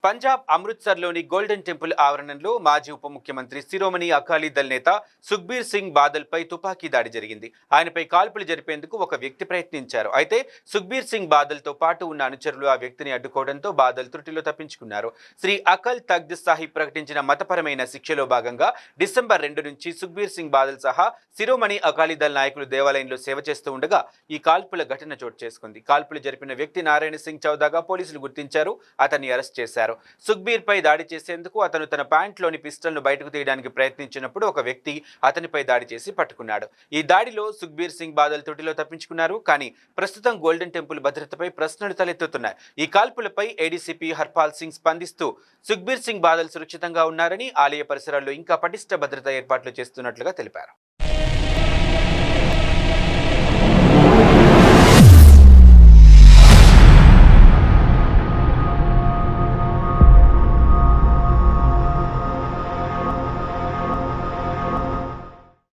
Punjab అమృత్సర్లోని golden temple ఆవరణంలో మాజీ ఉప ముఖ్యమంత్రి శిరోమణి అకాలీదళ్ నేత సుఖ్బీర్ సింగ్ బాదల్పై తుపాకీ దాడి జరిగింది. ఆయనపై కాల్పులు జరిపేందుకు ఒక వ్యక్తి ప్రయత్నించారు. అయితే సుఖ్బీర్ సింగ్ బాదల్తో పాటు ఉన్న అనుచరులు ఆ వ్యక్తిని అడ్డుకోవడంతో బాదల్ త్రుటిలో తప్పించుకున్నారు. శ్రీ అకల్ తఖ్త్ సాహిబ్ ప్రకటించిన మతపరమైన శిక్షలో భాగంగా డిసెంబర్ 2 నుంచి సుఖ్బీర్ సింగ్ బాదల్ సహా శిరోమణి అకాలీదళ్ నాయకులు దేవాలయంలో సేవ చేస్తూ ఉండగా ఈ కాల్పుల ఘటన చోటు చేసుకుంది. కాల్పులు జరిపిన వ్యక్తి నారాయణ సింగ్ చౌదాగా పోలీసులు గుర్తించారు. అతన్ని అరెస్ట్ చేశారు. సుఖ్బీర్ పై దాడి చేసేందుకు అతను తన ప్యాంట్లోని పిస్టల్ను బయటకు తీయడానికి ప్రయత్నించినప్పుడు ఒక వ్యక్తి అతనిపై దాడి చేసి పట్టుకున్నాడు. ఈ దాడిలో సుఖ్బీర్ సింగ్ బాదల్ త్రుటిలో తప్పించుకున్నారు. కానీ ప్రస్తుతం గోల్డెన్ టెంపుల్ భద్రతపై ప్రశ్నలు తలెత్తుతున్నాయి. ఈ కాల్పులపై ఏడీసీపీ హర్పాల్ సింగ్ స్పందిస్తూ సుఖ్బీర్ సింగ్ బాదల్ సురక్షితంగా ఉన్నారని, ఆలయ పరిసరాల్లో ఇంకా పటిష్ట భద్రతా ఏర్పాట్లు చేస్తున్నట్లుగా తెలిపారు.